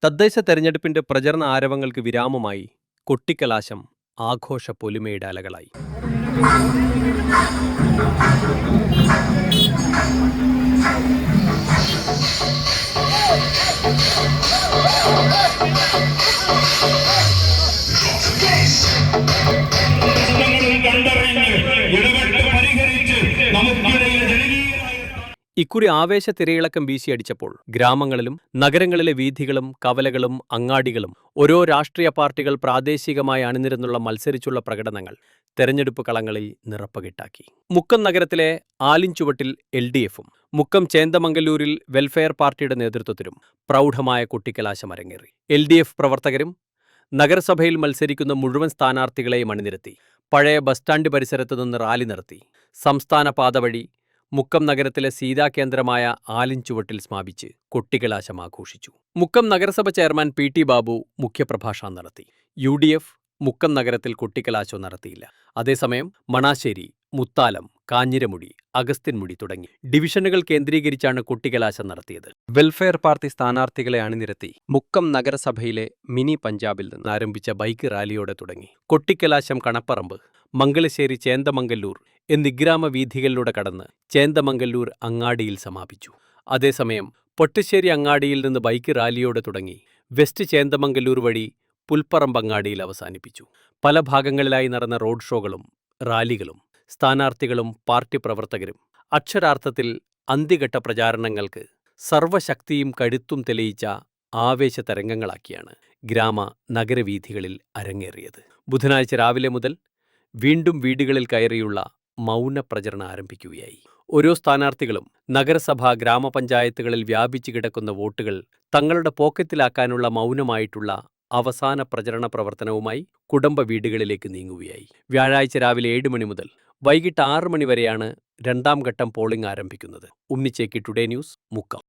തദ്ദേശ തെരഞ്ഞെടുപ്പിന്റെ പ്രചരണ ആരവങ്ങൾക്ക് വിരാമമായി കൊട്ടിക്കലാശം ആഘോഷ പൊലിമയുടെ അലകളായി. ഇക്കുറി ആവേശ തിരയിളക്കം വീശിയടിച്ചപ്പോൾ ഗ്രാമങ്ങളിലും നഗരങ്ങളിലെ വീഥികളും കവലകളും അങ്ങാടികളും ഓരോ രാഷ്ട്രീയ പാർട്ടികൾ പ്രാദേശികമായി അണിനിരന്നുള്ള മത്സരിച്ചുള്ള പ്രകടനങ്ങൾ തെരഞ്ഞെടുപ്പ് കളങ്ങളിൽ നിറപ്പകിട്ടാക്കി. മുക്കം നഗരത്തിലെ ആലിൻചുവട്ടിൽ LDFും മുക്കം ചേന്ദമംഗല്ലൂരിൽ വെൽഫെയർ പാർട്ടിയുടെ നേതൃത്വത്തിലും പ്രൗഢമായ കൊട്ടിക്കലാശം അരങ്ങേറി. LDF പ്രവർത്തകരും നഗരസഭയിൽ മത്സരിക്കുന്ന മുഴുവൻ സ്ഥാനാർത്ഥികളെയും അണിനിരത്തി പഴയ ബസ് സ്റ്റാൻഡ് പരിസരത്ത് നിന്ന് റാലി നടത്തി സംസ്ഥാന പാത വഴി മുക്കം നഗരത്തിലെ സീതാകേന്ദ്രമായ ആലിൻചുവട്ടിൽ സമാപിച്ച് കൊട്ടിക്കലാശം ആഘോഷിച്ചു. മുക്കം നഗരസഭ ചെയർമാൻ PT ബാബു മുഖ്യപ്രഭാഷണം നടത്തി. UDF മുക്കം നഗരത്തിൽ കൊട്ടിക്കലാശം നടത്തിയില്ല. അതേസമയം മണാശ്ശേരി, മുത്താലം, കാഞ്ഞിരമുടി, അഗസ്ത്യൻമുടി തുടങ്ങി ഡിവിഷനുകൾ കേന്ദ്രീകരിച്ചാണ് കൊട്ടിക്കലാശം നടത്തിയത്. വെൽഫെയർ പാർട്ടി സ്ഥാനാർത്ഥികളെ അണിനിരത്തി മുക്കം നഗരസഭയിലെ മിനി പഞ്ചാബിൽ നിന്ന് ആരംഭിച്ച ബൈക്ക് റാലിയോടെ തുടങ്ങി. കൊട്ടിക്കലാശം കണപ്പറമ്പ്, മംഗലശ്ശേരി, ചേന്ദമംഗല്ലൂർ എന്നീ ഗ്രാമവീഥികളിലൂടെ കടന്ന് ചേന്ദമംഗല്ലൂർ അങ്ങാടിയിൽ സമാപിച്ചു. അതേസമയം പൊട്ടശ്ശേരി അങ്ങാടിയിൽ നിന്ന് ബൈക്ക് റാലിയോടെ തുടങ്ങി വെസ്റ്റ് ചേന്ദമംഗല്ലൂർ വഴി പുൽപ്പറമ്പ് അങ്ങാടിയിൽ അവസാനിപ്പിച്ചു. പല ഭാഗങ്ങളിലായി നടന്ന റോഡ് ഷോകളും റാലികളും സ്ഥാനാർത്ഥികളും പാർട്ടി പ്രവർത്തകരും അക്ഷരാർത്ഥത്തിൽ അന്തിഘട്ട പ്രചാരണങ്ങൾക്ക് സർവശക്തിയും കരുത്തും തെളിയിച്ച ആവേശ തരംഗങ്ങളാക്കിയാണ് ഗ്രാമ നഗരവീഥികളിൽ അരങ്ങേറിയത്. ബുധനാഴ്ച രാവിലെ മുതൽ വീണ്ടും വീടുകളിൽ കയറിയുള്ള മൗന പ്രചരണം ആരംഭിക്കുകയായി. ഓരോ സ്ഥാനാർത്ഥികളും നഗരസഭ ഗ്രാമപഞ്ചായത്തുകളിൽ വ്യാപിച്ചു കിടക്കുന്ന വോട്ടുകൾ തങ്ങളുടെ പോക്കറ്റിലാക്കാനുള്ള മൗനമായിട്ടുള്ള അവസാന പ്രചരണ പ്രവർത്തനവുമായി കുടുംബ വീടുകളിലേക്ക് നീങ്ങുകയായി. വ്യാഴാഴ്ച രാവിലെ 7 മണി മുതൽ വൈകിട്ട് 6 മണി വരെയാണ് രണ്ടാം ഘട്ടം പോളിംഗ് ആരംഭിക്കുന്നത്. ഉണ്ണിച്ചേക്കി, ടുഡേ ന്യൂസ്, മുക്കം.